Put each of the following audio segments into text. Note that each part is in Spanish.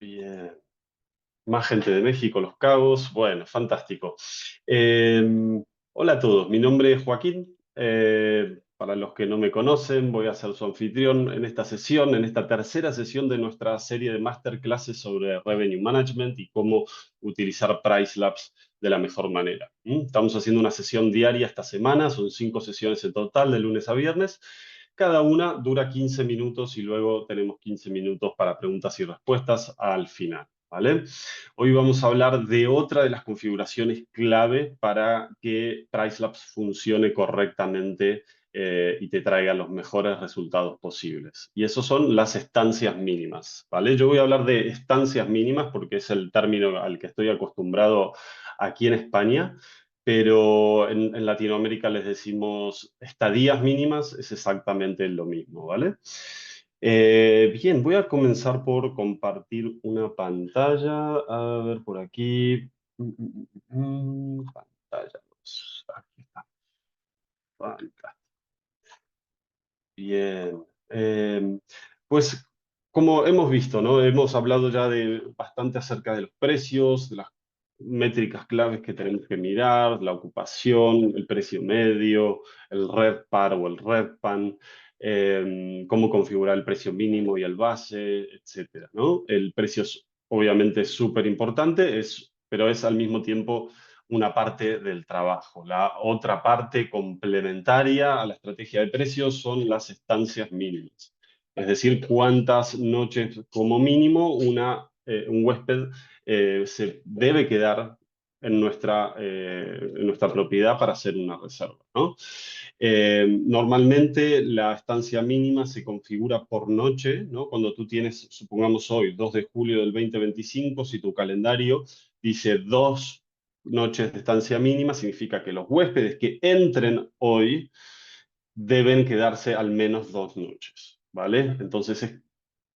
Bien. Más gente de México, Los Cabos. Bueno, fantástico. Eh, Hola a todos, mi nombre es Joaquín. Para los que no me conocen, voy a ser su anfitrión en esta sesión, en esta tercera sesión de nuestra serie de masterclasses sobre Revenue Management y cómo utilizar Price Labs de la mejor manera. Estamos haciendo una sesión diaria esta semana, son 5 sesiones en total, de lunes a viernes. Cada una dura 15 minutos y luego tenemos 15 minutos para preguntas y respuestas al final. ¿Vale? Hoy vamos a hablar de otra de las configuraciones clave para que PriceLabs funcione correctamente y te traiga los mejores resultados posibles. Y eso son las estancias mínimas, ¿vale? Yo voy a hablar de estancias mínimas porque es el término al que estoy acostumbrado aquí en España, pero en Latinoamérica les decimos estadías mínimas, es exactamente lo mismo, ¿vale? Bien, voy a comenzar por compartir una pantalla. A ver por aquí. Pantalla 2. Aquí está. Fantástico. Bien. Pues como hemos visto, ¿no? Hemos hablado ya de bastante acerca de los precios, de las métricas claves que tenemos que mirar, la ocupación, el precio medio, el RevPAR o el RevPAN, cómo configurar el precio mínimo y el base, etcétera, ¿no? El precio es obviamente súper importante, pero es al mismo tiempo una parte del trabajo. La otra parte complementaria a la estrategia de precios son las estancias mínimas. Es decir, cuántas noches como mínimo un huésped se debe quedar en nuestra propiedad para hacer una reserva, ¿no? Normalmente la estancia mínima se configura por noche, ¿no? Cuando tú tienes, supongamos hoy, 2 de julio del 2025, si tu calendario dice 2 noches de estancia mínima, significa que los huéspedes que entren hoy deben quedarse al menos 2 noches, ¿vale? Entonces,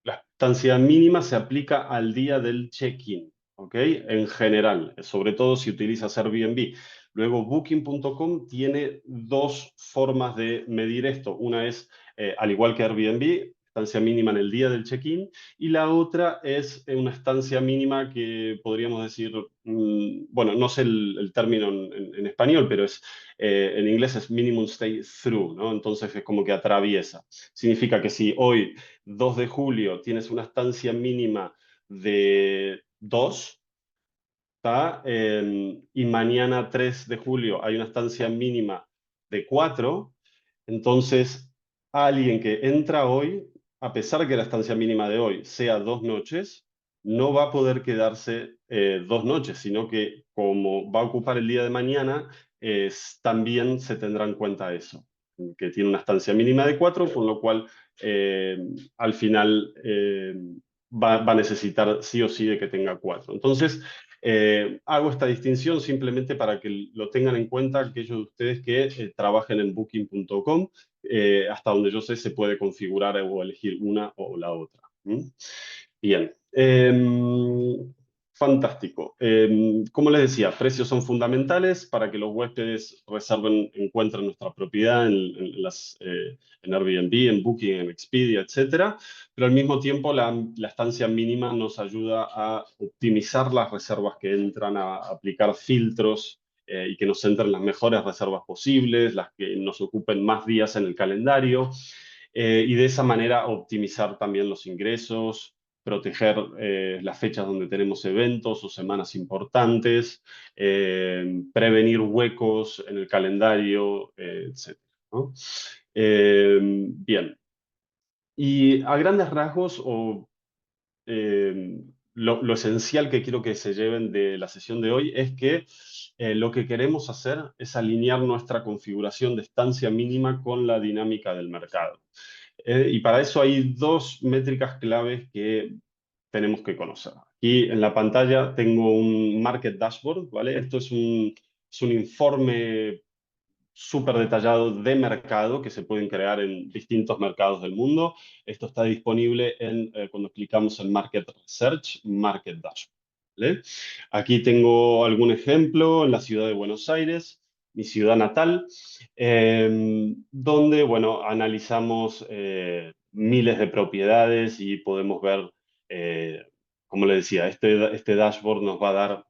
la estancia mínima se aplica al día del check-in, ¿ok? En general, sobre todo si utilizas Airbnb. Luego, Booking.com tiene dos formas de medir esto. Una es, al igual que Airbnb, estancia mínima en el día del check-in, y la otra es una estancia mínima que podríamos decir, bueno, no sé el término en español, pero en inglés es minimum stay through, ¿no? Entonces es como que atraviesa. Significa que si hoy 2 de julio tienes una estancia mínima de 2, ¿tá? Y mañana 3 de julio hay una estancia mínima de 4, entonces alguien que entra hoy, a pesar que la estancia mínima de hoy sea 2 noches, no va a poder quedarse 2 noches, sino que como va a ocupar el día de mañana, también se tendrá en cuenta eso, que tiene una estancia mínima de 4, con lo cual eh, al final va a necesitar sí o sí de que tenga 4. Entonces, hago esta distinción simplemente para que lo tengan en cuenta aquellos de ustedes que trabajen en Booking.com. Hasta donde yo sé se puede configurar o elegir una o la otra. ¿Mm? Bien. Fantástico. Como les decía, precios son fundamentales para que los huéspedes reserven, encuentren nuestra propiedad en Airbnb, en Booking, en Expedia, etcétera, pero al mismo tiempo la estancia mínima nos ayuda a optimizar las reservas que entran, a aplicar filtros y que nos entren las mejores reservas posibles, las que nos ocupen más días en el calendario, y de esa manera optimizar también los ingresos, proteger las fechas donde tenemos eventos o semanas importantes, prevenir huecos en el calendario, etcétera, ¿no? Bien, y a grandes rasgos, lo esencial que quiero que se lleven de la sesión de hoy es que lo que queremos hacer es alinear nuestra configuración de estancia mínima con la dinámica del mercado. Y para eso hay dos métricas claves que tenemos que conocer. Aquí en la pantalla tengo un Market Dashboard, ¿vale? Esto es un informe súper detallado de mercado que se pueden crear en distintos mercados del mundo. Esto está disponible cuando clicamos en Market Research, Market Dashboard, ¿vale? Aquí tengo algún ejemplo en la ciudad de Buenos Aires, mi ciudad natal, donde, bueno, analizamos miles de propiedades y podemos ver, como le decía, este dashboard nos va a dar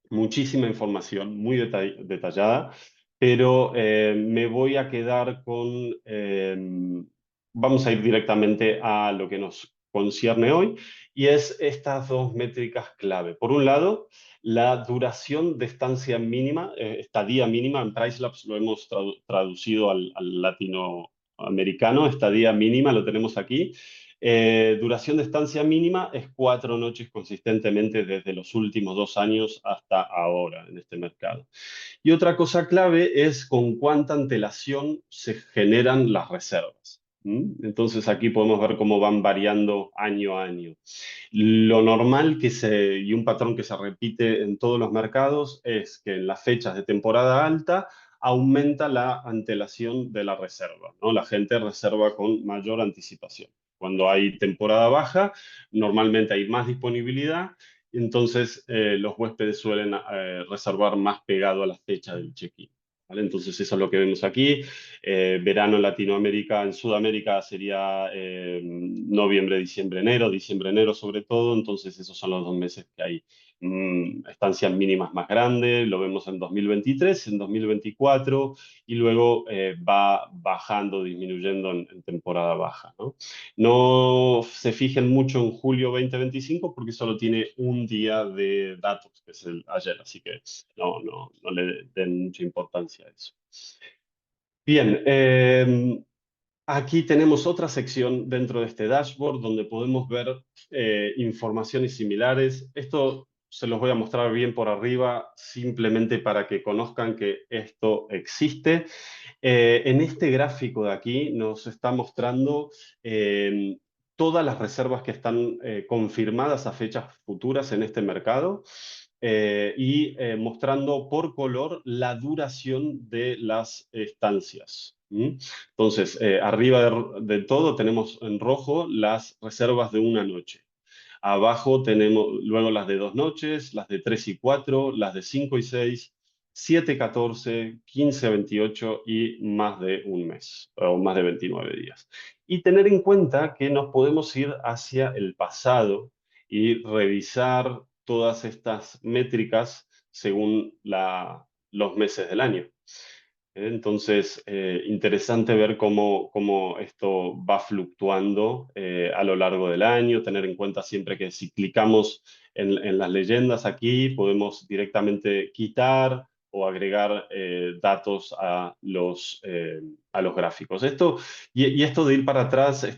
muchísima información, muy detallada, pero me voy a quedar con, vamos a ir directamente a lo que nos concierne hoy, y es estas dos métricas clave. Por un lado, la duración de estancia mínima, estadía mínima, en PriceLabs lo hemos traducido al latinoamericano, estadía mínima, lo tenemos aquí. Duración de estancia mínima es 4 noches consistentemente desde los últimos 2 años hasta ahora en este mercado. Y otra cosa clave es con cuánta antelación se generan las reservas. Entonces aquí podemos ver cómo van variando año a año. Lo normal y un patrón que se repite en todos los mercados es que en las fechas de temporada alta aumenta la antelación de la reserva, ¿no? La gente reserva con mayor anticipación. Cuando hay temporada baja, normalmente hay más disponibilidad, entonces los huéspedes suelen reservar más pegado a la fecha del check-in. ¿Vale? Entonces eso es lo que vemos aquí. Verano en Latinoamérica, en Sudamérica sería noviembre, diciembre, enero sobre todo, entonces esos son los 2 meses que hay estancias mínimas más grandes, lo vemos en 2023, en 2024 y luego va bajando, disminuyendo en temporada baja, ¿no? No se fijen mucho en julio 2025 porque solo tiene un día de datos, que es el ayer, así que no le den mucha importancia a eso. Bien, aquí tenemos otra sección dentro de este dashboard donde podemos ver informaciones similares. Esto se los voy a mostrar bien por arriba, simplemente para que conozcan que esto existe. En este gráfico de aquí nos está mostrando todas las reservas que están confirmadas a fechas futuras en este mercado y mostrando por color la duración de las estancias. Entonces, arriba de todo tenemos en rojo las reservas de una noche. Abajo tenemos luego las de 2 noches, las de 3 y 4, las de 5 y 6, 7 y 14, 15 y 28 y más de un mes, o más de 29 días. Y tener en cuenta que nos podemos ir hacia el pasado y revisar todas estas métricas según los meses del año. Entonces, interesante ver cómo esto va fluctuando a lo largo del año, tener en cuenta siempre que si clicamos en las leyendas aquí, podemos directamente quitar o agregar datos a los gráficos. Y esto de ir para atrás es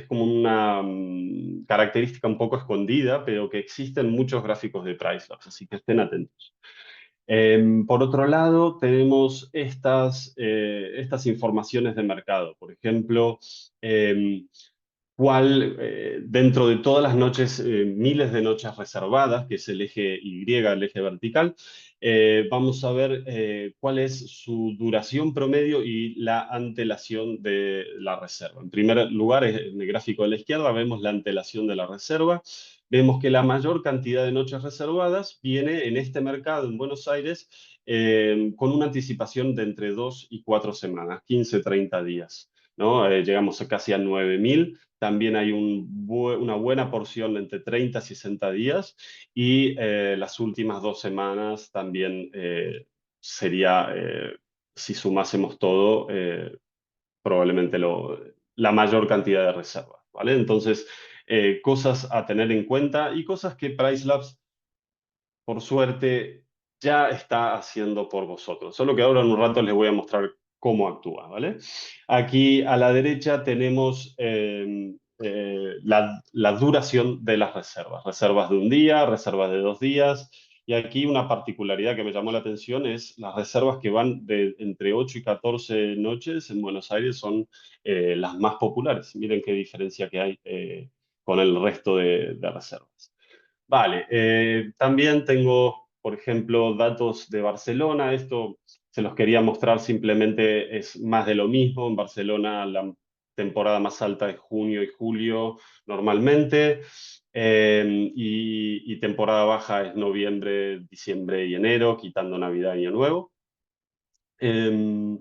como una característica un poco escondida, pero que existen muchos gráficos de PriceLabs, así que estén atentos. Por otro lado, tenemos estas informaciones de mercado. Por ejemplo, dentro de todas las noches, miles de noches reservadas, que es el eje Y, el eje vertical, vamos a ver cuál es su duración promedio y la antelación de la reserva. En primer lugar, en el gráfico de la izquierda, vemos la antelación de la reserva. Vemos que la mayor cantidad de noches reservadas viene en este mercado, en Buenos Aires, con una anticipación de entre 2 y 4 semanas, 15, 30 días. ¿No? Llegamos casi a 9.000. También hay una buena porción entre 30 y 60 días y las últimas 2 semanas también sería, si sumásemos todo, probablemente la mayor cantidad de reservas, ¿vale? Entonces, cosas a tener en cuenta y cosas que PriceLabs, por suerte, ya está haciendo por vosotros. Solo que ahora en un rato les voy a mostrar cómo actúa, ¿vale? Aquí a la derecha tenemos la duración de las reservas. Reservas de un día, reservas de 2 días. Y aquí una particularidad que me llamó la atención es las reservas que van de entre 8 y 14 noches en Buenos Aires son las más populares. Miren qué diferencia que hay con el resto de reservas. Vale, también tengo, por ejemplo, datos de Barcelona. Esto se los quería mostrar, simplemente es más de lo mismo. En Barcelona la temporada más alta es junio y julio normalmente, y temporada baja es noviembre, diciembre y enero, quitando Navidad y Año Nuevo. Em,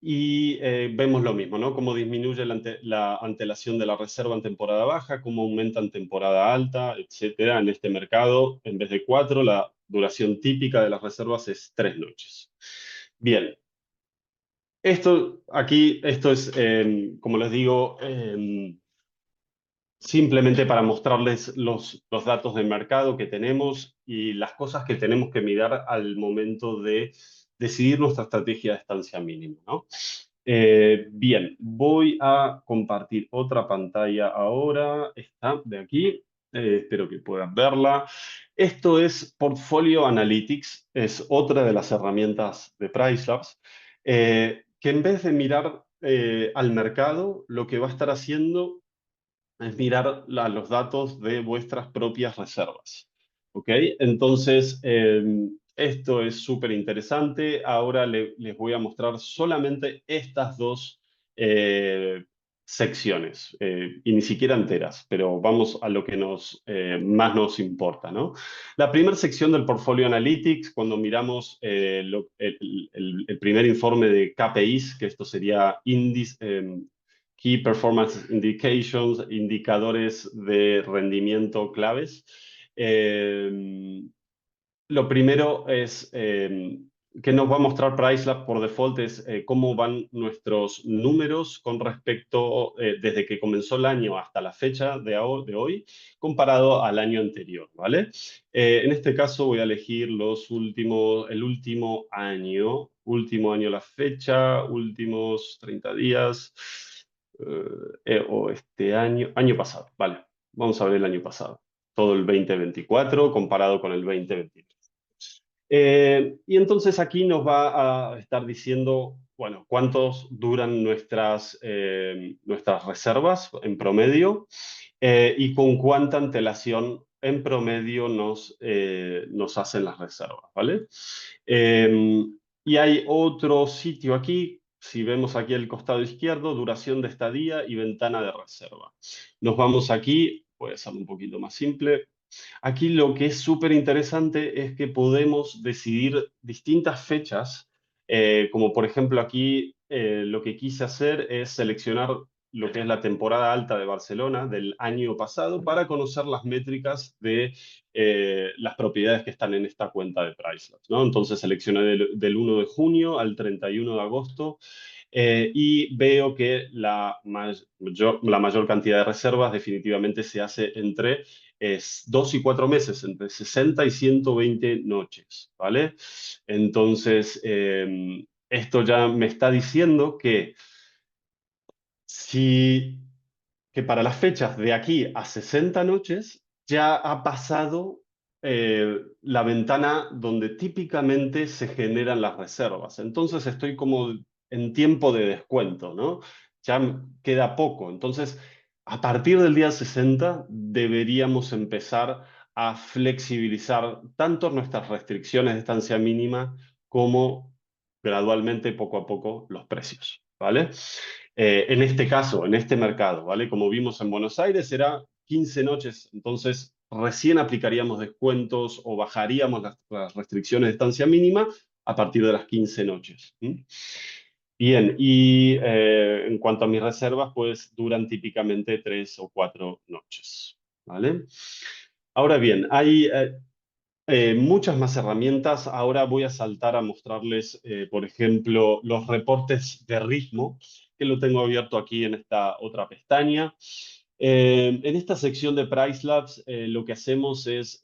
Y vemos lo mismo, ¿no? Cómo disminuye la antelación de la reserva en temporada baja, cómo aumenta en temporada alta, etcétera. En este mercado, en vez de 4, la duración típica de las reservas es 3 noches. Bien, esto es, como les digo, simplemente para mostrarles los datos de mercado que tenemos y las cosas que tenemos que mirar al momento de decidir nuestra estrategia de estancia mínima, ¿no? Bien, voy a compartir otra pantalla ahora, esta de aquí, espero que puedan verla. Esto es Portfolio Analytics, es otra de las herramientas de PriceLabs, que en vez de mirar al mercado, lo que va a estar haciendo es mirar los datos de vuestras propias reservas. ¿Ok? Entonces, esto es súper interesante. Ahora les voy a mostrar solamente estas dos secciones, y ni siquiera enteras, pero vamos a lo que más nos importa, ¿no? La primera sección del Portfolio Analytics, cuando miramos el primer informe de KPIs, que esto sería índice, Key Performance Indications, indicadores de rendimiento claves. Lo primero es que nos va a mostrar PriceLab por default es cómo van nuestros números con respecto, desde que comenzó el año hasta la fecha de hoy, comparado al año anterior, ¿vale? En este caso voy a elegir el último año la fecha, últimos 30 días, o este año pasado, ¿vale? Vamos a ver el año pasado, todo el 2024 comparado con el 2023. Y entonces aquí nos va a estar diciendo, bueno, cuántos duran nuestras reservas en promedio, y con cuánta antelación en promedio nos hacen las reservas, ¿vale? Eh, y hay otro sitio aquí, si vemos aquí el costado izquierdo, duración de estadía y ventana de reserva. Nos vamos aquí, voy a hacerlo un poquito más simple. Aquí lo que es súper interesante es que podemos decidir distintas fechas, como por ejemplo aquí lo que quise hacer es seleccionar lo que es la temporada alta de Barcelona del año pasado para conocer las métricas de las propiedades que están en esta cuenta de PriceLabs, ¿no? Entonces seleccioné del 1 de junio al 31 de agosto, y veo que la mayor cantidad de reservas definitivamente se hace entre 2 y 4 meses, entre 60 y 120 noches, ¿vale? Entonces, esto ya me está diciendo si, que para las fechas de aquí a 60 noches ya ha pasado la ventana donde típicamente se generan las reservas. Entonces estoy como en tiempo de descuento, ¿no? Ya queda poco. Entonces, a partir del día 60 deberíamos empezar a flexibilizar tanto nuestras restricciones de estancia mínima como gradualmente, poco a poco, los precios, ¿vale? En este caso, en este mercado, ¿vale? Como vimos en Buenos Aires, era 15 noches, entonces recién aplicaríamos descuentos o bajaríamos las restricciones de estancia mínima a partir de las 15 noches. ¿Mm? Bien, y en cuanto a mis reservas, pues duran típicamente 3 o 4 noches, ¿vale? Ahora bien, hay muchas más herramientas. Ahora voy a saltar a mostrarles, por ejemplo, los reportes de ritmo, que lo tengo abierto aquí en esta otra pestaña. En esta sección de PriceLabs, lo que hacemos es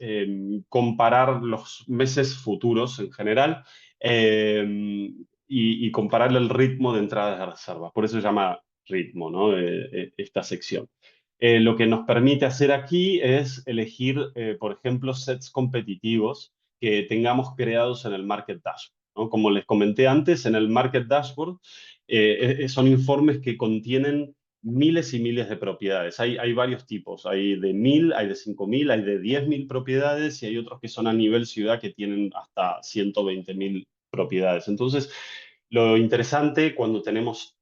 comparar los meses futuros en general, y comparar el ritmo de entradas de reservas. Por eso se llama ritmo, ¿no? Esta sección. Lo que nos permite hacer aquí es elegir, por ejemplo, sets competitivos que tengamos creados en el Market Dashboard, ¿no? Como les comenté antes, en el Market Dashboard son informes que contienen miles y miles de propiedades. Hay varios tipos, hay de 1000, hay de 5000, hay de 10.000 propiedades y hay otros que son a nivel ciudad que tienen hasta 120.000 propiedades. Entonces, lo interesante cuando tenemos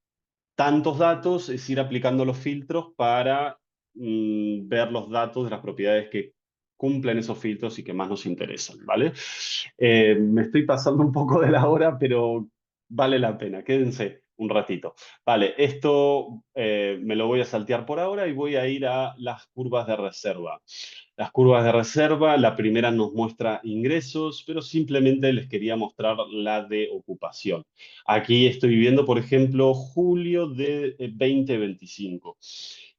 tantos datos es ir aplicando los filtros para ver los datos de las propiedades que cumplen esos filtros y que más nos interesan, ¿vale? Me estoy pasando un poco de la hora, pero vale la pena, quédense. un ratito. Vale, esto me lo voy a saltear por ahora y voy a ir a las curvas de reserva. Las curvas de reserva, la primera nos muestra ingresos, pero simplemente les quería mostrar la de ocupación. Aquí estoy viendo, por ejemplo, julio de 2025.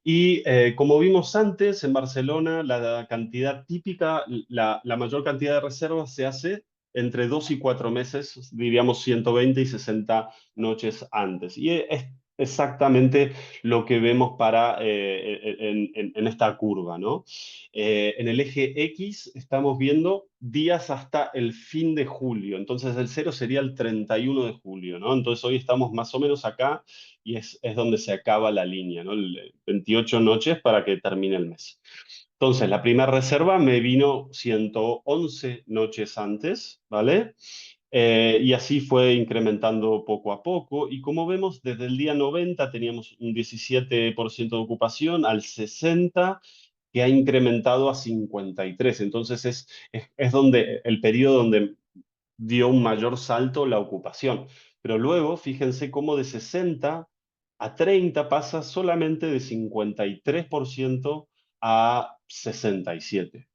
Y como vimos antes, en Barcelona, la cantidad típica, la mayor cantidad de reservas se hace entre 2 y 4 meses, diríamos 120 y 60 noches antes. Y es exactamente lo que vemos en esta curva, ¿no? En el eje X estamos viendo días hasta el fin de julio, entonces el cero sería el 31 de julio, ¿no? Entonces hoy estamos más o menos acá y es donde se acaba la línea, ¿no? 28 noches para que termine el mes. Entonces, la primera reserva me vino 111 noches antes, ¿vale? Y así fue incrementando poco a poco. Y como vemos, desde el día 90 teníamos un 17% de ocupación, al 60, que ha incrementado a 53. Entonces, es donde el periodo donde dio un mayor salto la ocupación. Pero luego, fíjense cómo de 60 a 30 pasa solamente de 53% a 67.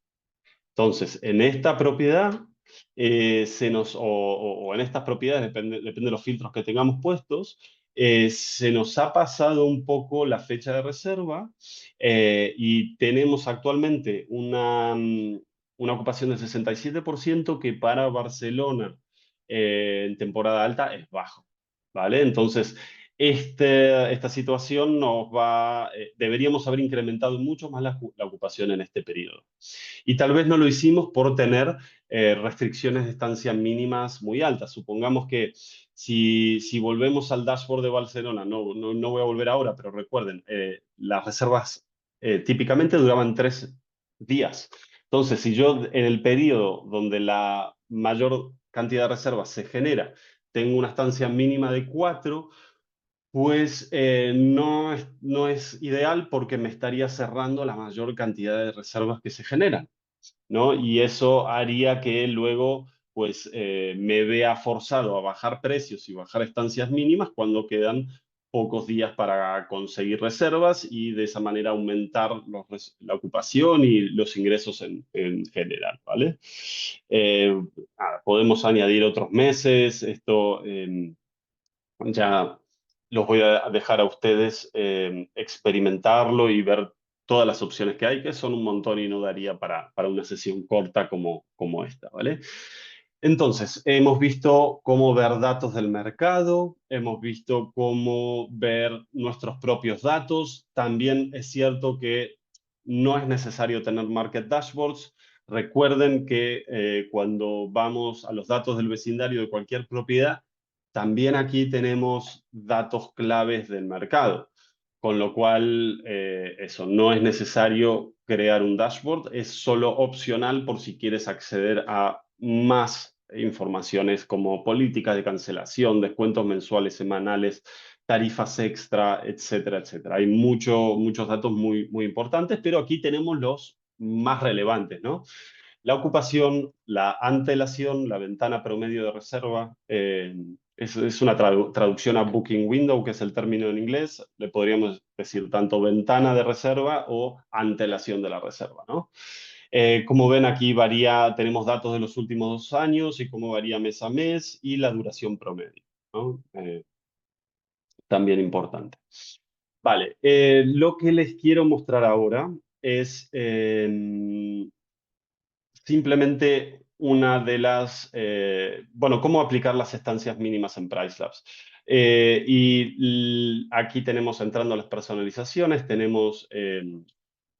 Entonces, en esta propiedad, o en estas propiedades, depende de los filtros que tengamos puestos, se nos ha pasado un poco la fecha de reserva y tenemos actualmente una ocupación del 67% que para Barcelona en temporada alta es bajo, ¿vale? Entonces, esta situación deberíamos haber incrementado mucho más la ocupación en este periodo. Y tal vez no lo hicimos por tener restricciones de estancia mínimas muy altas. Supongamos que si volvemos al dashboard de Barcelona, no voy a volver ahora, pero recuerden, las reservas típicamente duraban 3 días. Entonces, si yo en el periodo donde la mayor cantidad de reservas se genera, tengo una estancia mínima de 4, pues no es ideal porque me estaría cerrando la mayor cantidad de reservas que se generan, ¿no? Y eso haría que luego pues me vea forzado a bajar precios y bajar estancias mínimas cuando quedan pocos días para conseguir reservas y de esa manera aumentar la ocupación y los ingresos en general, ¿vale? Podemos añadir otros meses, esto ya los voy a dejar a ustedes experimentarlo y ver todas las opciones que hay, que son un montón y no daría para una sesión corta como esta, ¿vale? Entonces, hemos visto cómo ver datos del mercado, hemos visto cómo ver nuestros propios datos. También es cierto que no es necesario tener market dashboards. Recuerden que cuando vamos a los datos del vecindario de cualquier propiedad, también aquí tenemos datos claves del mercado, con lo cual eso no es necesario crear un dashboard, es solo opcional por si quieres acceder a más informaciones como políticas de cancelación, descuentos mensuales, semanales, tarifas extra, etcétera, etcétera. Hay muchos datos muy importantes, pero aquí tenemos los más relevantes, ¿no? La ocupación, la antelación, la ventana promedio de reserva, es una traducción a Booking Window, que es el término en inglés. Le podríamos decir tanto ventana de reserva o antelación de la reserva, ¿no? Como ven aquí tenemos datos de los últimos 2 años y cómo varía mes a mes y la duración promedio, ¿no? También importante. Vale, lo que les quiero mostrar ahora es simplemente bueno, cómo aplicar las estancias mínimas en PriceLabs. Aquí tenemos, entrando a las personalizaciones, tenemos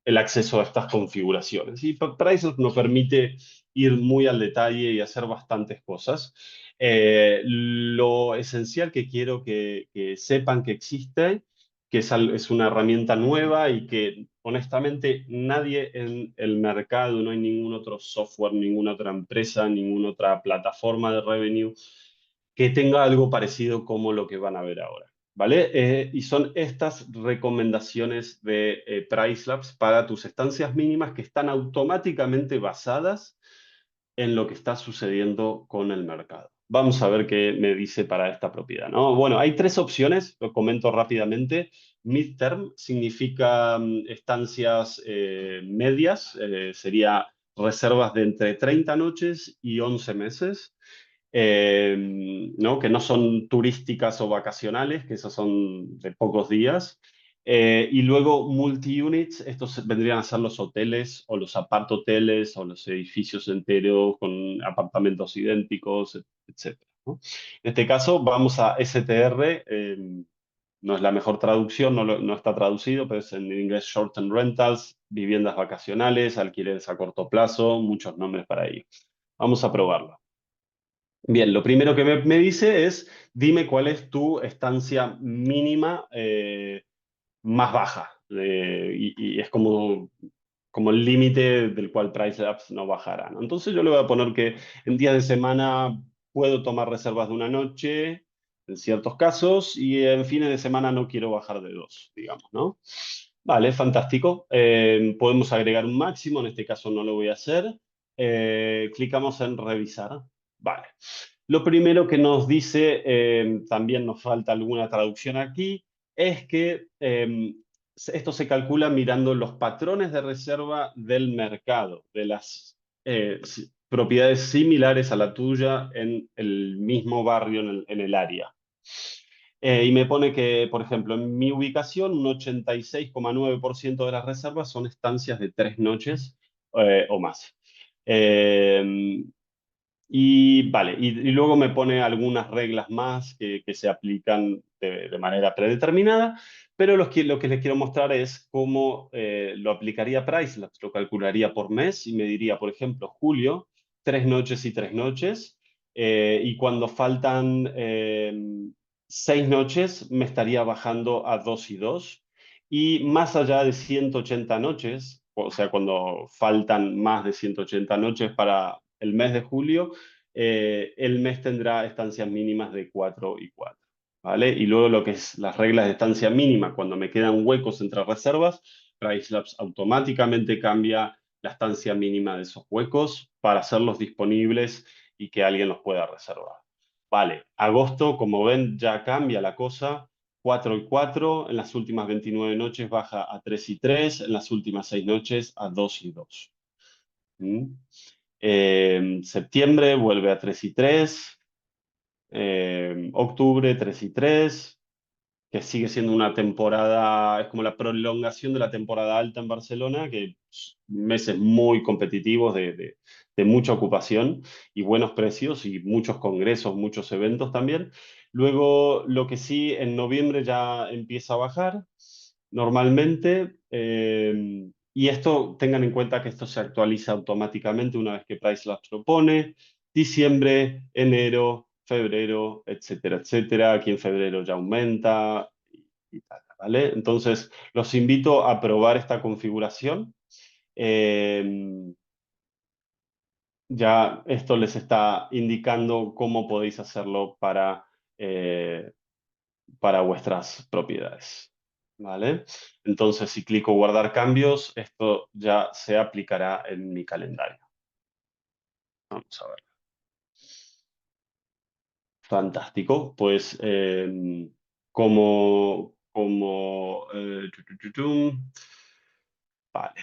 el acceso a estas configuraciones. Y PriceLabs nos permite ir muy al detalle y hacer bastantes cosas. Lo esencial que quiero que sepan que existe, que es una herramienta nueva y que honestamente nadie en el mercado, no hay ningún otro software, ninguna otra empresa, ninguna otra plataforma de revenue que tenga algo parecido como lo que van a ver ahora. ¿Vale? Y son estas recomendaciones de PriceLabs para tus estancias mínimas que están automáticamente basadas en lo que está sucediendo con el mercado. Vamos a ver qué me dice para esta propiedad, ¿no? Bueno, hay tres opciones, lo comento rápidamente. Midterm significa estancias medias, sería reservas de entre 30 noches y 11 meses, ¿no? Que no son turísticas o vacacionales, que esas son de pocos días. Y luego multi-units, estos vendrían a ser los hoteles o los apart-hoteles o los edificios enteros con apartamentos idénticos, etcétera, ¿no? En este caso vamos a STR, no es la mejor traducción, no está traducido, pero es en inglés Short Term Rentals, viviendas vacacionales, alquileres a corto plazo, muchos nombres para ello. Vamos a probarlo. Bien, lo primero que me dice es, dime cuál es tu estancia mínima más baja. Y es como el límite del cual PriceLabs no bajará, ¿no? Entonces yo le voy a poner que en días de semana puedo tomar reservas de una noche, en ciertos casos, y en fines de semana no quiero bajar de dos, digamos, ¿no? Vale, fantástico. Podemos agregar un máximo, en este caso no lo voy a hacer. Clicamos en revisar. Vale. Lo primero que nos dice, también nos falta alguna traducción aquí, es que esto se calcula mirando los patrones de reserva del mercado, de las propiedades similares a la tuya en el mismo barrio, en el área. Y me pone que, por ejemplo, en mi ubicación, un 86,9% de las reservas son estancias de 3 noches o más. Eh, y vale, y luego me pone algunas reglas más que se aplican de manera predeterminada, pero lo que les quiero mostrar es cómo lo aplicaría PriceLabs. Lo calcularía por mes y me diría, por ejemplo, julio, 3 noches y 3 noches, y cuando faltan 6 noches, me estaría bajando a 2 y 2. Y más allá de 180 noches, o sea, cuando faltan más de 180 noches para el mes de julio, el mes tendrá estancias mínimas de 4 y 4, ¿vale? Y luego lo que es las reglas de estancia mínima, cuando me quedan huecos entre reservas, PriceLabs automáticamente cambia la estancia mínima de esos huecos para hacerlos disponibles y que alguien los pueda reservar. Vale, agosto, como ven, ya cambia la cosa. 4 y 4, en las últimas 29 noches baja a 3 y 3, en las últimas 6 noches a 2 y 2. ¿Mm? Septiembre vuelve a 3 y 3, octubre 3 y 3, que sigue siendo una temporada, es como la prolongación de la temporada alta en Barcelona, que meses muy competitivos de mucha ocupación y buenos precios y muchos congresos, muchos eventos también. Luego, lo que sí, en noviembre ya empieza a bajar normalmente, y esto, tengan en cuenta que esto se actualiza automáticamente una vez que PriceLabs lo pone. Diciembre, enero, febrero, etcétera, etcétera. Aquí en febrero ya aumenta y tal, ¿vale? Entonces, los invito a probar esta configuración. Eh, ya esto les está indicando cómo podéis hacerlo para vuestras propiedades, ¿vale? Entonces, si clico guardar cambios, esto ya se aplicará en mi calendario. Vamos a ver. Fantástico. Pues vale.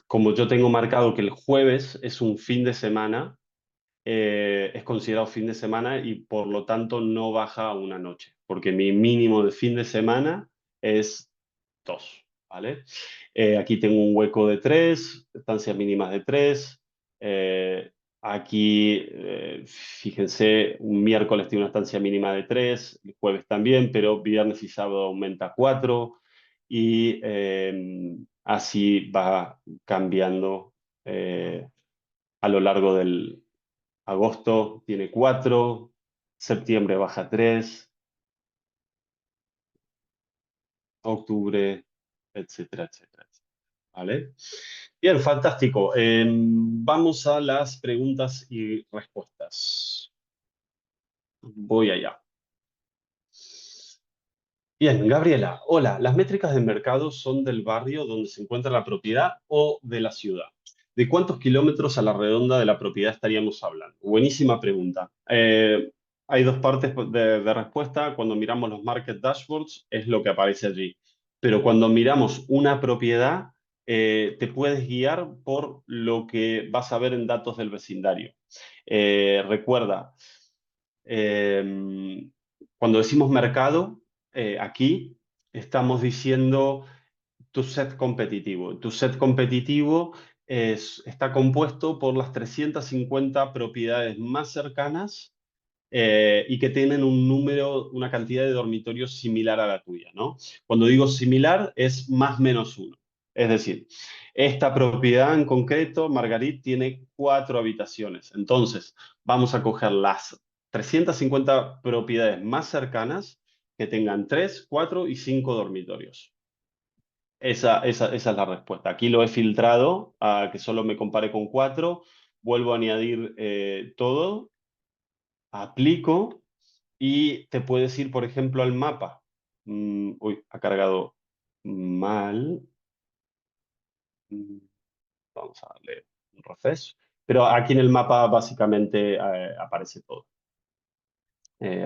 Como yo tengo marcado que el jueves es un fin de semana, es considerado fin de semana y por lo tanto no baja a una noche, porque mi mínimo de fin de semana es 2, ¿vale? Aquí tengo un hueco de 3, estancias mínimas de 3. Aquí, fíjense, un miércoles tiene una estancia mínima de 3, el jueves también, pero viernes y sábado aumenta a 4 y así va cambiando a lo largo del agosto. Tiene 4, septiembre baja 3, octubre, etcétera, etcétera, etcétera. ¿Vale? Bien, fantástico. Vamos a las preguntas y respuestas. Voy allá. Bien, Gabriela, hola. ¿Las métricas de mercado son del barrio donde se encuentra la propiedad o de la ciudad? ¿De cuántos kilómetros a la redonda de la propiedad estaríamos hablando? Buenísima pregunta. Hay dos partes de respuesta. Cuando miramos los market dashboards, es lo que aparece allí. Pero cuando miramos una propiedad, te puedes guiar por lo que vas a ver en datos del vecindario. Recuerda, eh, cuando decimos mercado, aquí estamos diciendo tu set competitivo. Tu set competitivo está compuesto por las 350 propiedades más cercanas y que tienen un número, una cantidad de dormitorios similar a la tuya, ¿no? Cuando digo similar, es más menos uno. Es decir, esta propiedad en concreto, Margarit, tiene 4 habitaciones. Entonces, vamos a coger las 350 propiedades más cercanas que tengan 3, 4 y 5 dormitorios. Esa es la respuesta. Aquí lo he filtrado a que solo me compare con 4. Vuelvo a añadir todo, aplico y te puedes ir, por ejemplo, al mapa. Uy, ha cargado mal. Mm, Vamos a darle un refresh. Pero aquí en el mapa básicamente aparece todo.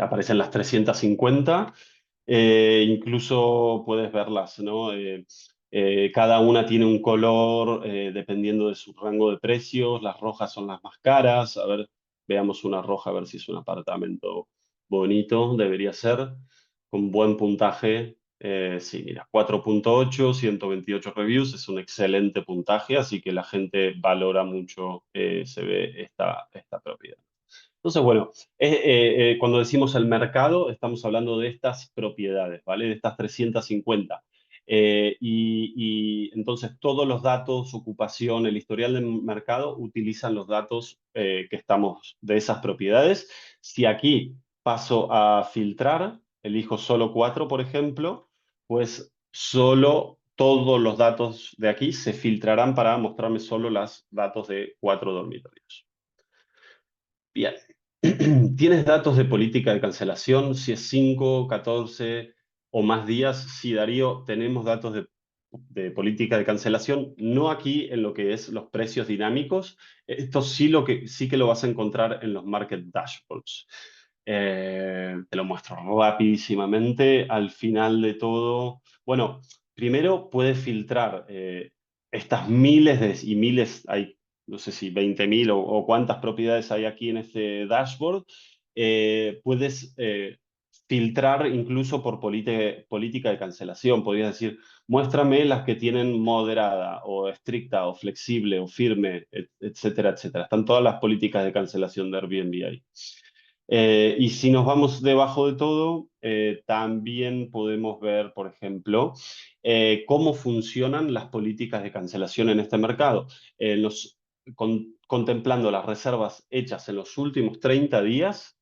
Aparecen las 350, incluso puedes verlas, ¿no? Cada una tiene un color dependiendo de su rango de precios. Las rojas son las más caras. A ver, veamos una roja, a ver si es un apartamento bonito, debería ser, con buen puntaje. Sí, mira, 4.8, 128 reviews, es un excelente puntaje, así que la gente valora mucho, se ve esta propiedad. Entonces, bueno, cuando decimos el mercado, estamos hablando de estas propiedades, ¿vale? De estas 350. Y entonces todos los datos, ocupación, el historial del mercado, utilizan los datos que estamos de esas propiedades. Si aquí paso a filtrar, elijo solo 4, por ejemplo, pues solo todos los datos de aquí se filtrarán para mostrarme solo los datos de 4 dormitorios. Bien. ¿Tienes datos de política de cancelación? Si es 5, 14 o más días. Sí, Darío, tenemos datos de política de cancelación, no aquí en lo que es los precios dinámicos. Esto sí, sí que lo vas a encontrar en los market dashboards. Te lo muestro rapidísimamente. Al final de todo, bueno, primero puedes filtrar estas y miles, hay no sé si 20.000 o cuántas propiedades hay aquí en este dashboard. Puedes filtrar incluso por política de cancelación. Podrías decir, muéstrame las que tienen moderada o estricta o flexible o firme, etcétera, etcétera. Están todas las políticas de cancelación de Airbnb ahí. Y si nos vamos debajo de todo, también podemos ver, por ejemplo, cómo funcionan las políticas de cancelación en este mercado. Contemplando las reservas hechas en los últimos 30 días,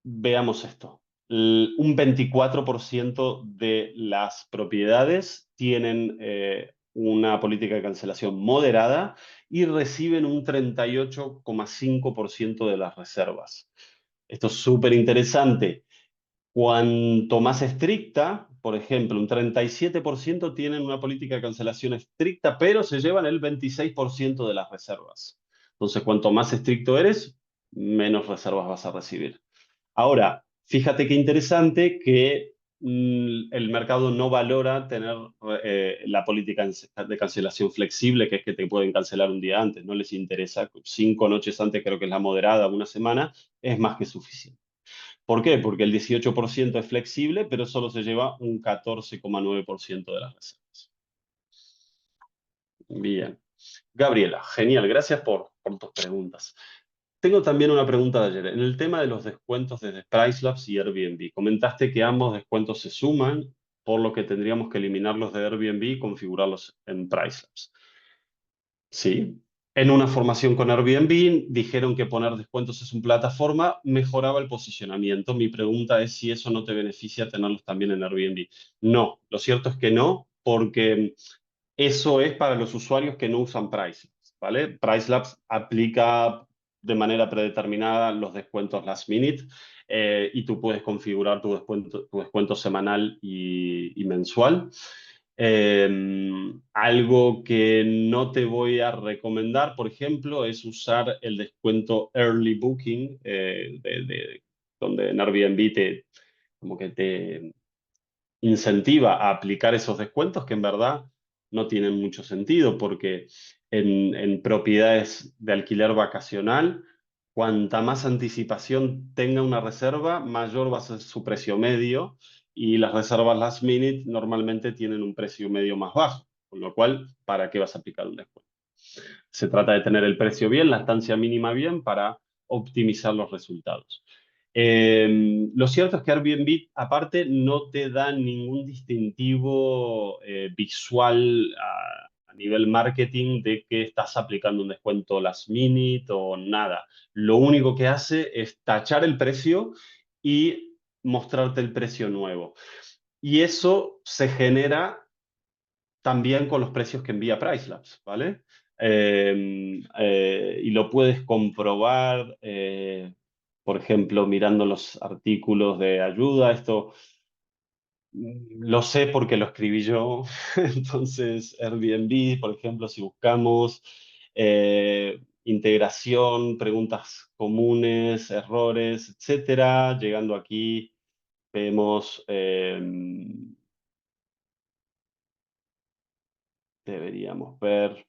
veamos esto. Un 24% de las propiedades tienen una política de cancelación moderada y reciben un 38,5% de las reservas. Esto es súper interesante. Cuanto más estricta, por ejemplo, un 37% tienen una política de cancelación estricta, pero se llevan el 26% de las reservas. Entonces, cuanto más estricto eres, menos reservas vas a recibir. Ahora, fíjate qué interesante que el mercado no valora tener la política de cancelación flexible, que es que te pueden cancelar un día antes, no les interesa. 5 noches antes, creo que es la moderada, una semana, es más que suficiente. ¿Por qué? Porque el 18% es flexible, pero solo se lleva un 14,9% de las reservas. Bien. Gabriela, genial, gracias por tus preguntas. Tengo también una pregunta de ayer. En el tema de los descuentos desde PriceLabs y Airbnb, comentaste que ambos descuentos se suman, por lo que tendríamos que eliminarlos de Airbnb y configurarlos en PriceLabs. Sí. En una formación con Airbnb dijeron que poner descuentos en su plataforma mejoraba el posicionamiento. Mi pregunta es si eso no te beneficia tenerlos también en Airbnb. No, lo cierto es que no, porque eso es para los usuarios que no usan PriceLabs, ¿vale? PriceLabs aplica de manera predeterminada los descuentos last minute y tú puedes configurar tu descuento semanal y mensual. Algo que no te voy a recomendar, por ejemplo, es usar el descuento Early Booking, donde en Airbnb como que te incentiva a aplicar esos descuentos que en verdad no tienen mucho sentido, porque en propiedades de alquiler vacacional, cuanta más anticipación tenga una reserva, mayor va a ser su precio medio, y las reservas last minute normalmente tienen un precio medio más bajo, con lo cual, ¿para qué vas a aplicar un descuento? Se trata de tener el precio bien, la estancia mínima bien, para optimizar los resultados. Lo cierto es que Airbnb, aparte, no te da ningún distintivo visual a nivel marketing de que estás aplicando un descuento last minute o nada. Lo único que hace es tachar el precio y mostrarte el precio nuevo. Y eso se genera también con los precios que envía Pricelabs, ¿vale? Y lo puedes comprobar, por ejemplo, mirando los artículos de ayuda. Esto lo sé porque lo escribí yo. Entonces, Airbnb, por ejemplo, si buscamos integración, preguntas comunes, errores, etcétera, llegando aquí vemos, deberíamos ver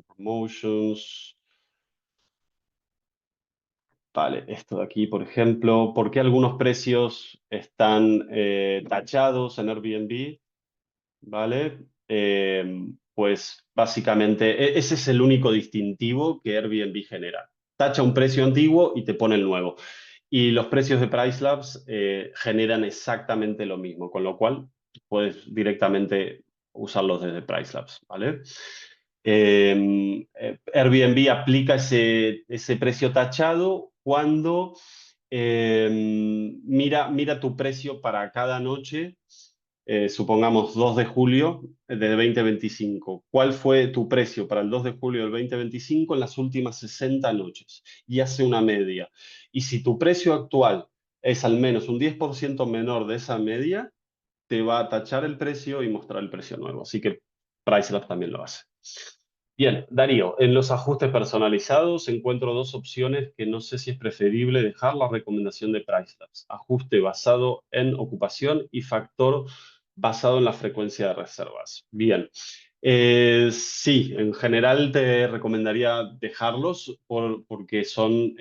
promotions. Vale, esto de aquí, por ejemplo, ¿por qué algunos precios están tachados en Airbnb? ¿Vale? Pues básicamente ese es el único distintivo que Airbnb genera. Tacha un precio antiguo y te pone el nuevo. Y los precios de Pricelabs generan exactamente lo mismo, con lo cual puedes directamente usarlos desde Pricelabs, ¿vale? Airbnb aplica ese precio tachado cuando mira tu precio para cada noche, supongamos 2 de julio de 2025. ¿Cuál fue tu precio para el 2 de julio del 2025 en las últimas 60 noches? Y hace una media. Y si tu precio actual es al menos un 10% menor de esa media, te va a tachar el precio y mostrar el precio nuevo. Así que Pricelab también lo hace. Bien, Darío, en los ajustes personalizados encuentro dos opciones que no sé si es preferible dejar la recomendación de Pricelabs: ajuste basado en ocupación y factor basado en la frecuencia de reservas. Bien, sí, en general te recomendaría dejarlos porque son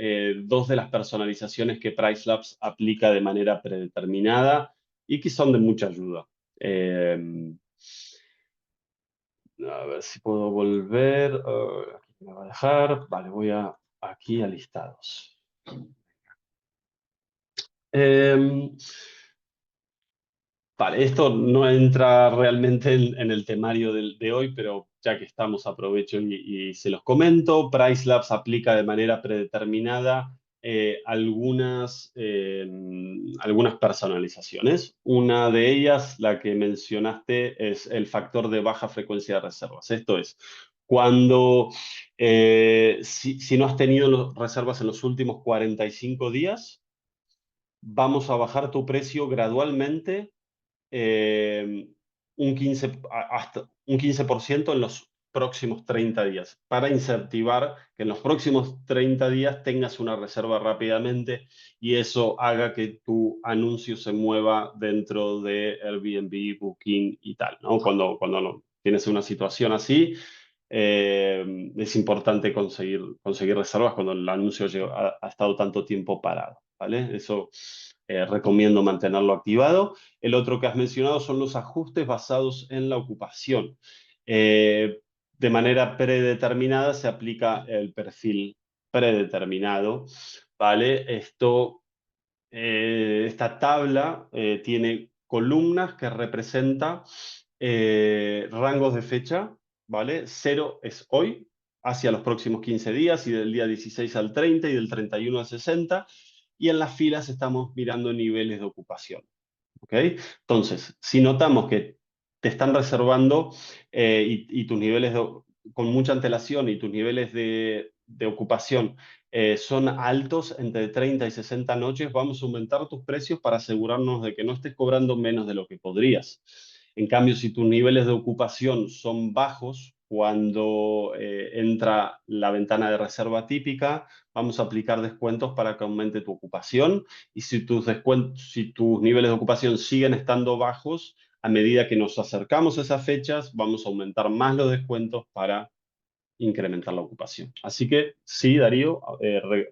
dos de las personalizaciones que Pricelabs aplica de manera predeterminada y que son de mucha ayuda. Eh, a ver si puedo volver. Aquí me va a dejar. Vale, aquí a listados. Em, vale, esto no entra realmente en el temario de hoy, pero ya que estamos, aprovecho y se los comento. Pricelabs aplica de manera predeterminada algunas personalizaciones. Una de ellas, la que mencionaste, es el factor de baja frecuencia de reservas. Esto es, cuando, si no has tenido reservas en los últimos 45 días, vamos a bajar tu precio gradualmente eh, hasta un 15% en los próximos 30 días, para incentivar que en los próximos 30 días tengas una reserva rápidamente y eso haga que tu anuncio se mueva dentro de Airbnb, Booking y tal, ¿no? Cuando no, tienes una situación así, es importante conseguir reservas cuando el anuncio ha estado tanto tiempo parado, ¿vale? Eso recomiendo mantenerlo activado. El otro que has mencionado son los ajustes basados en la ocupación. De manera predeterminada se aplica el perfil predeterminado, ¿vale? Esta tabla tiene columnas que representan rangos de fecha, ¿vale? 0 es hoy, hacia los próximos 15 días, y del día 16 al 30 y del 31 al 60. Y en las filas estamos mirando niveles de ocupación, ¿ok? Entonces, si notamos que te están reservando y tus niveles con mucha antelación y tus niveles de ocupación son altos, entre 30 y 60 noches, vamos a aumentar tus precios para asegurarnos de que no estés cobrando menos de lo que podrías. En cambio, si tus niveles de ocupación son bajos, cuando entra la ventana de reserva típica, vamos a aplicar descuentos para que aumente tu ocupación. Y si tus niveles de ocupación siguen estando bajos, a medida que nos acercamos a esas fechas, vamos a aumentar más los descuentos para incrementar la ocupación. Así que sí, Darío,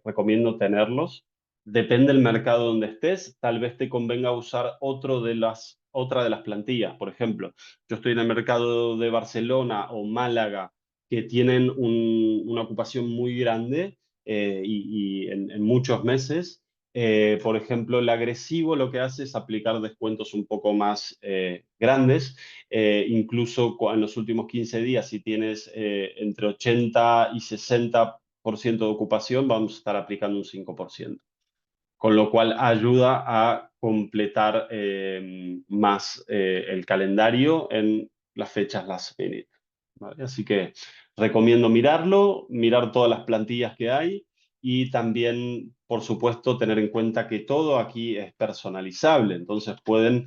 recomiendo tenerlos. Depende del mercado donde estés, tal vez te convenga usar otra de las plantillas. Por ejemplo, yo estoy en el mercado de Barcelona o Málaga, que tienen una ocupación muy grande y en muchos meses. Por ejemplo, el agresivo lo que hace es aplicar descuentos un poco más grandes. Incluso en los últimos 15 días, si tienes entre 80 y 60% de ocupación, vamos a estar aplicando un 5%. Con lo cual ayuda a completar más el calendario en las fechas last minute. ¿Vale? Así que recomiendo mirarlo, mirar todas las plantillas que hay y también, por supuesto, tener en cuenta que todo aquí es personalizable. Entonces pueden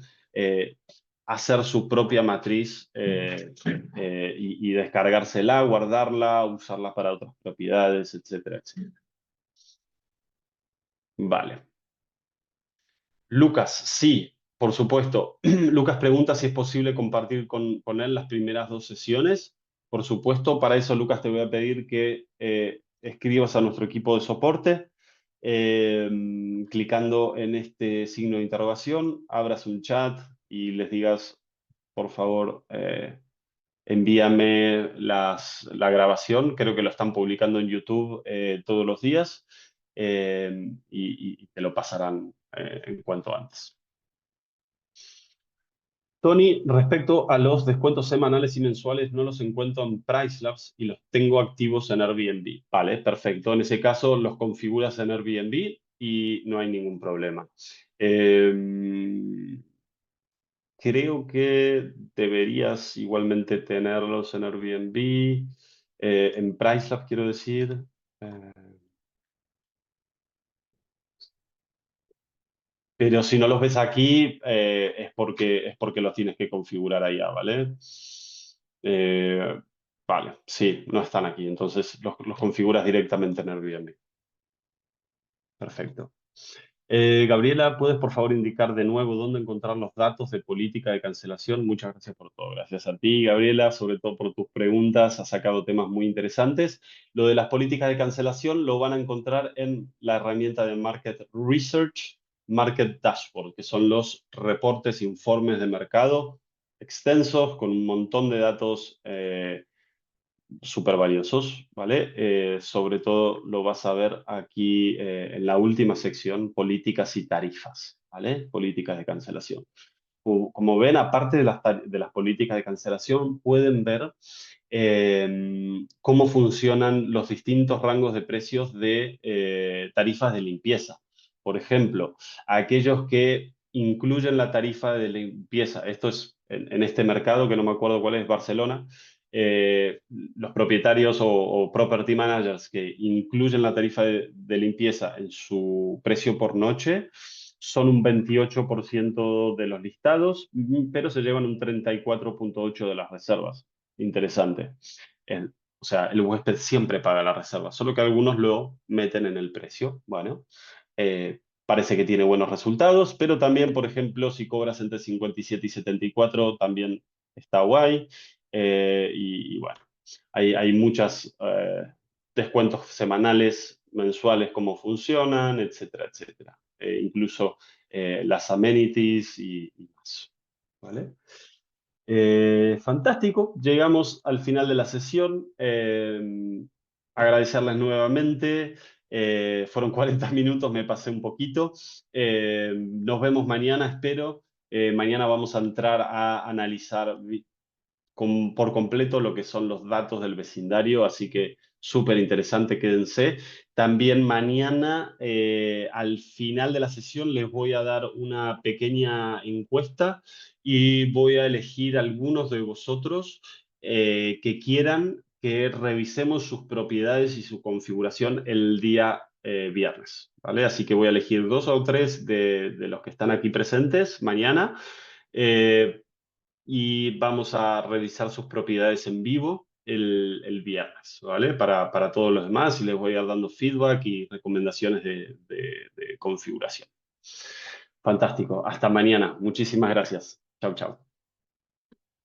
hacer su propia matriz y descargársela, guardarla, usarla para otras propiedades, etcétera, etcétera. Vale. Lucas, sí, por supuesto. Lucas pregunta si es posible compartir con él las primeras 2 sesiones. Por supuesto, para eso, Lucas, te voy a pedir que escribas a nuestro equipo de soporte, clicando en este signo de interrogación, abras un chat y les digas, por favor, envíame la grabación. Creo que lo están publicando en YouTube todos los días y te lo pasarán en cuanto antes. Tony, respecto a los descuentos semanales y mensuales, no los encuentro en PriceLabs y los tengo activos en Airbnb. Vale, perfecto. En ese caso, los configuras en Airbnb y no hay ningún problema. Creo que deberías igualmente tenerlos en Airbnb, en PriceLab, quiero decir. Eh, pero si no los ves aquí, es porque los tienes que configurar allá, ¿vale? Eh, vale, sí, no están aquí. Entonces los configuras directamente en Airbnb. Perfecto. Gabriela, ¿puedes por favor indicar de nuevo dónde encontrar los datos de política de cancelación? Muchas gracias por todo. Gracias a ti, Gabriela, sobre todo por tus preguntas. Has sacado temas muy interesantes. Lo de las políticas de cancelación lo van a encontrar en la herramienta de Market Research, Market Dashboard, que son los reportes, informes de mercado extensos con un montón de datos súper valiosos, ¿vale? Sobre todo lo vas a ver aquí en la última sección, políticas y tarifas, ¿vale? Políticas de cancelación. Como ven, aparte de las políticas de cancelación, pueden ver cómo funcionan los distintos rangos de precios de tarifas de limpieza. Por ejemplo, aquellos que incluyen la tarifa de limpieza, esto es en este mercado, que no me acuerdo cuál es, Barcelona, los propietarios o property managers que incluyen la tarifa de limpieza en su precio por noche son un 28% de los listados, pero se llevan un 34,8% de las reservas. Interesante. O sea, el huésped siempre paga la reserva, solo que algunos lo meten en el precio. Bueno, parece que tiene buenos resultados, pero también, por ejemplo, si cobras entre 57 y 74, también está guay. Y bueno, hay muchas descuentos semanales, mensuales, cómo funcionan, etcétera, etcétera. Incluso las amenities y más. ¿Vale? Fantástico, llegamos al final de la sesión. Agradecerles nuevamente. Fueron 40 minutos, me pasé un poquito. Nos vemos mañana, espero. Mañana vamos a entrar a analizar por completo lo que son los datos del vecindario, así que súper interesante, quédense. También mañana, al final de la sesión, les voy a dar una pequeña encuesta y voy a elegir algunos de vosotros que quieran que revisemos sus propiedades y su configuración el día viernes, ¿vale? Así que voy a elegir 2 o 3 de los que están aquí presentes mañana. y vamos a revisar sus propiedades en vivo el viernes, ¿vale? Para todos los demás y les voy a ir dando feedback y recomendaciones de configuración. Fantástico. Hasta mañana. Muchísimas gracias. Chau, chau.